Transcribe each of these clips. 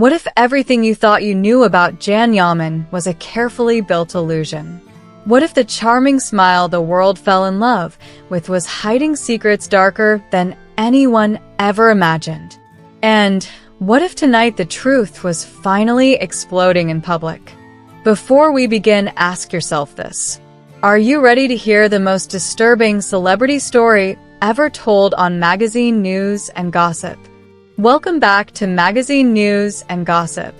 What if everything you thought you knew about Yaman was a carefully built illusion? What if the charming smile the world fell in love with was hiding secrets darker than anyone ever imagined? And what if tonight the truth was finally exploding in public? Before we begin, ask yourself this. Are you ready to hear the most disturbing celebrity story ever told on Magazine News and Gossip? Welcome back to Magazine News and Gossip.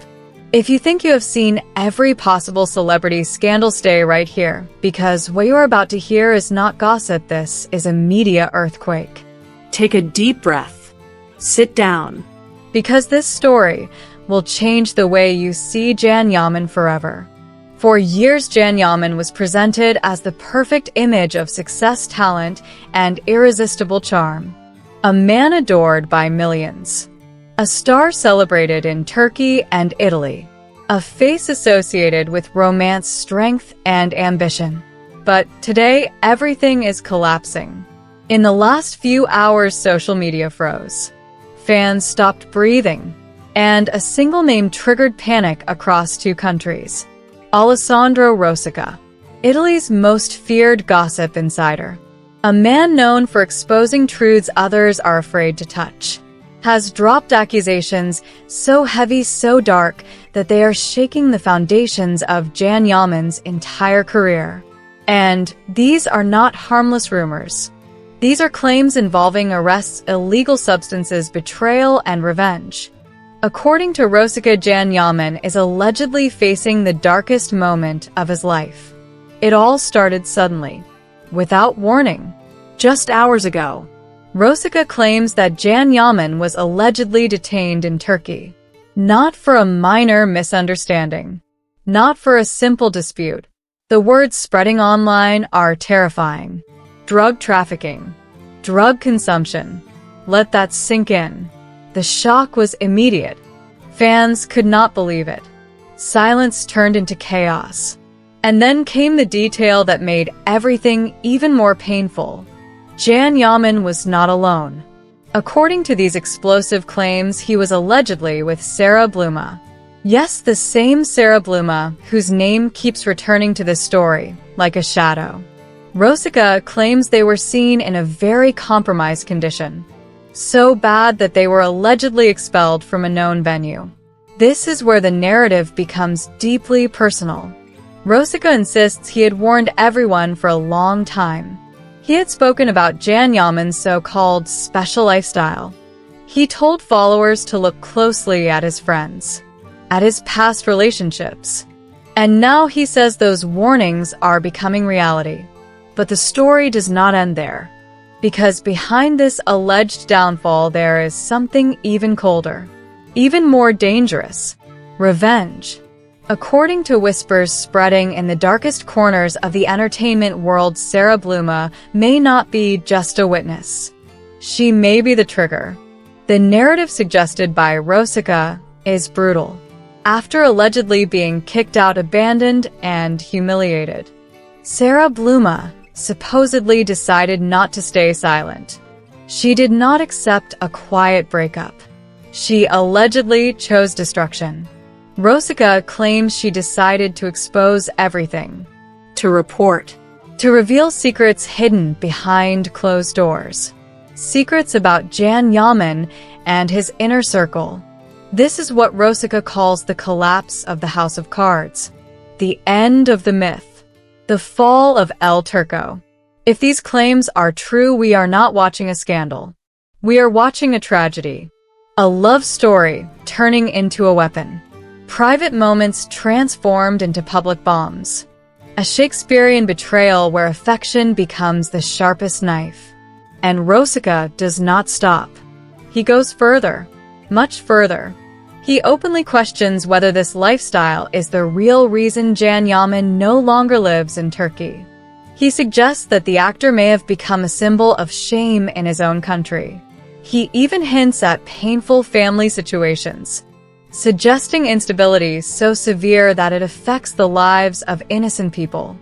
If you think you have seen every possible celebrity scandal, stay right here, because what you are about to hear is not gossip, this is a media earthquake. Take a deep breath. Sit down. Because this story will change the way you see Yaman forever. For years, Yaman was presented as the perfect image of success, talent, and irresistible charm. A man adored by millions. A star celebrated in Turkey and Italy. A face associated with romance, strength, and ambition. But today, everything is collapsing. In the last few hours, social media froze. Fans stopped breathing, and a single name triggered panic across two countries. Alessandro Rosica, Italy's most feared gossip insider. A man known for exposing truths others are afraid to touch, has dropped accusations so heavy, so dark, that they are shaking the foundations of Yaman's entire career. And these are not harmless rumors. These are claims involving arrests, illegal substances, betrayal, and revenge. According to Rosica, Yaman is allegedly facing the darkest moment of his life. It all started suddenly, without warning. Just hours ago, Rosica claims that Yaman was allegedly detained in Turkey. Not for a minor misunderstanding. Not for a simple dispute. The words spreading online are terrifying. Drug trafficking. Drug consumption. Let that sink in. The shock was immediate. Fans could not believe it. Silence turned into chaos. And then came the detail that made everything even more painful. Yaman was not alone. According to these explosive claims, he was allegedly with Sarah Bluma. Yes, the same Sarah Bluma, whose name keeps returning to this story, like a shadow. Rosica claims they were seen in a very compromised condition. So bad that they were allegedly expelled from a known venue. This is where the narrative becomes deeply personal. Rosica insists he had warned everyone for a long time. He had spoken about Yaman's so-called special lifestyle. He told followers to look closely at his friends, at his past relationships. And now he says those warnings are becoming reality. But the story does not end there. Because behind this alleged downfall there is something even colder, even more dangerous: revenge. According to whispers spreading in the darkest corners of the entertainment world, Sarah Bluma may not be just a witness. She may be the trigger. The narrative suggested by Rosica is brutal. After allegedly being kicked out, abandoned, and humiliated, Sarah Bluma supposedly decided not to stay silent. She did not accept a quiet breakup. She allegedly chose destruction. Rosica claims she decided to expose everything, To report. to reveal secrets hidden behind closed doors. Secrets about Yaman and his inner circle. This is what Rosica calls the collapse of the House of Cards, the end of the myth, the fall of El Turco. If these claims are true, we are not watching a scandal. We are watching a tragedy. A love story turning into a weapon. Private moments transformed into public bombs. A Shakespearean betrayal where affection becomes the sharpest knife. And Rosica does not stop. He goes further, much further. He openly questions whether this lifestyle is the real reason Yaman no longer lives in Turkey. He suggests that the actor may have become a symbol of shame in his own country. He even hints at painful family situations, suggesting instability so severe that it affects the lives of innocent people.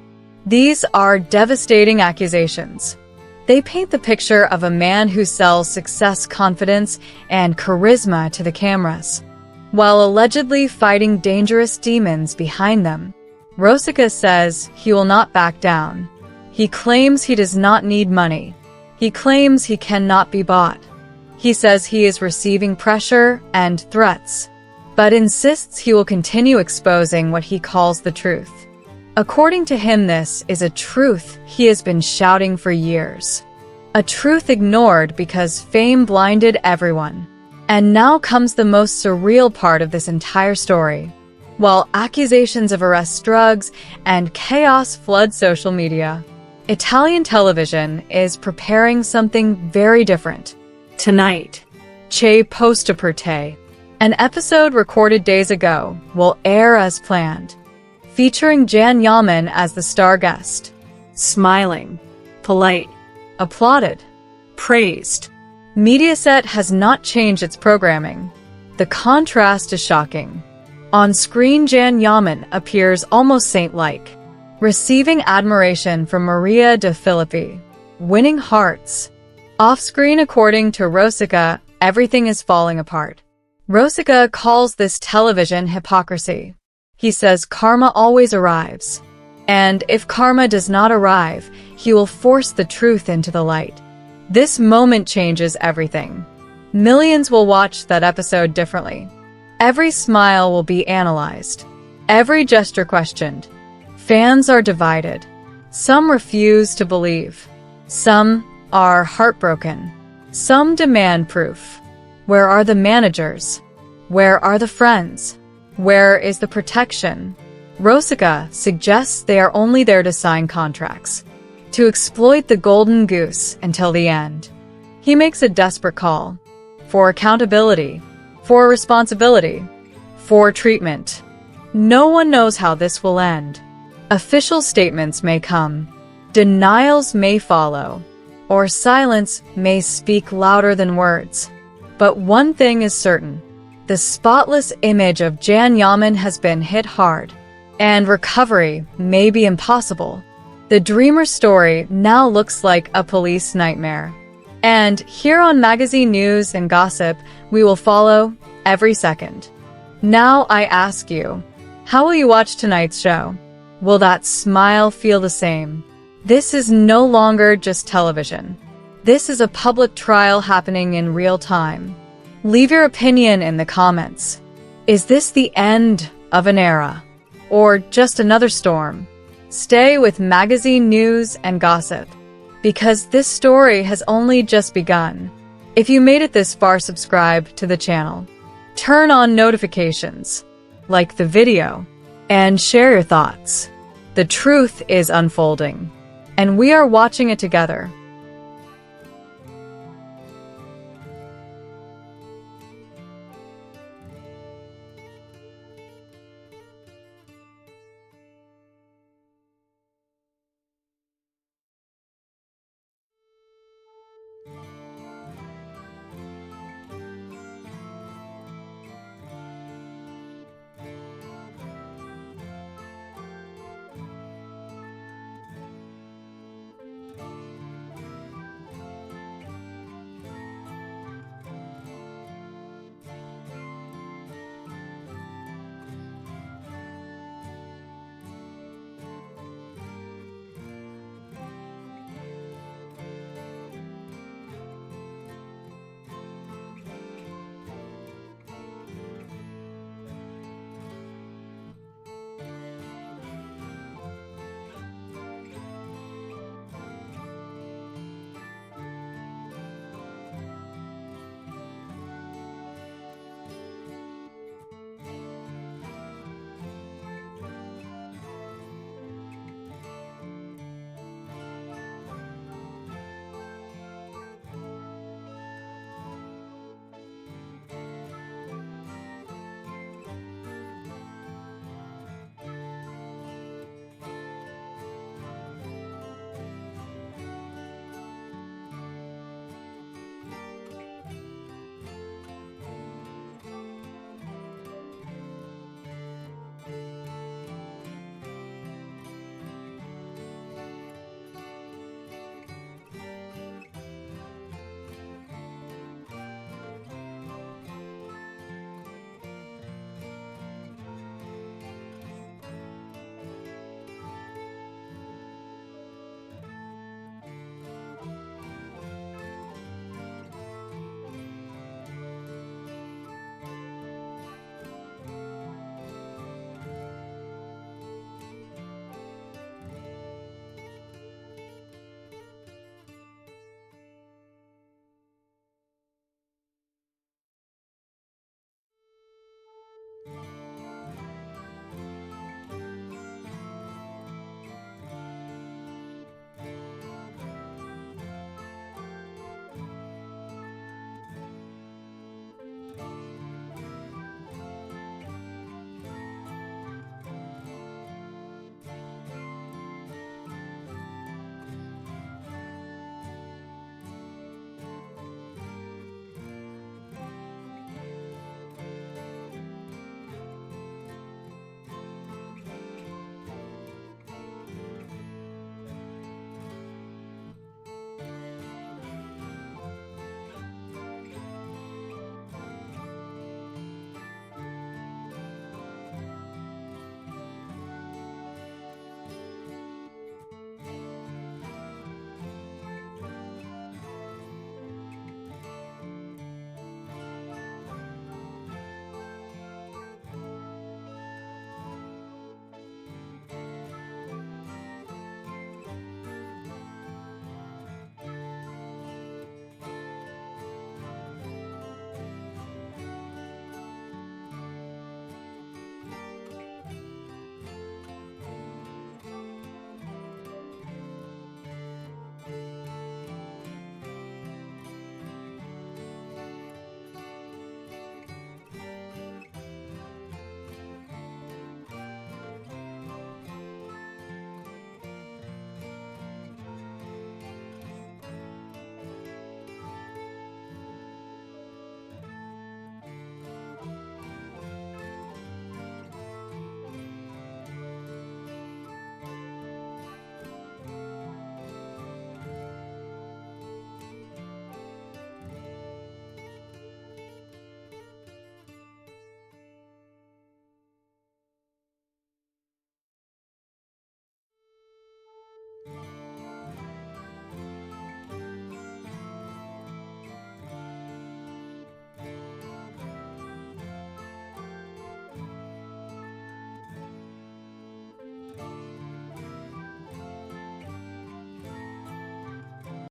These are devastating accusations. They paint the picture of a man who sells success, confidence, and charisma to the cameras. while allegedly fighting dangerous demons behind them. Rosica says he will not back down. He claims he does not need money. He claims he cannot be bought. He says he is receiving pressure and threats, but insists he will continue exposing what he calls the truth. According to him, this is a truth he has been shouting for years. A truth ignored because fame blinded everyone. And now comes the most surreal part of this entire story. While accusations of arrest, drugs, and chaos flood social media, Italian television is preparing something very different. Tonight, C'è posto per te, an episode recorded days ago, will air as planned, featuring Yaman as the star guest. smiling, polite, Applauded. praised. Mediaset has not changed its programming. The contrast is shocking. On screen, Yaman appears almost saint-like, receiving admiration from Maria de Filippi, winning hearts. Off-screen, according to Rosica, everything is falling apart. Rosica calls this television hypocrisy. He says karma always arrives. And if karma does not arrive, he will force the truth into the light. This moment changes everything. Millions will watch that episode differently. Every smile will be analyzed. Every gesture questioned. Fans are divided. Some refuse to believe. Some are heartbroken. Some demand proof. Where are the managers? Where are the friends? Where is the protection? Rosica suggests they are only there to sign contracts, to exploit the golden goose until the end. He makes a desperate call for accountability, for responsibility, for treatment. No one knows how this will end. Official statements may come, denials may follow, or silence may speak louder than words. But one thing is certain: the spotless image of Yaman has been hit hard, and recovery may be impossible. The dreamer story now looks like a police nightmare. And here on Magazine News and Gossip, we will follow every second. Now I ask you, how will you watch tonight's show? Will that smile feel the same? This is no longer just television. This is a public trial happening in real time. Leave your opinion in the comments. Is this the end of an era? Or just another storm? Stay with Magazine News and Gossip, because this story has only just begun. If you made it this far, subscribe to the channel. Turn on notifications, like the video, and share your thoughts. The truth is unfolding, and we are watching it together.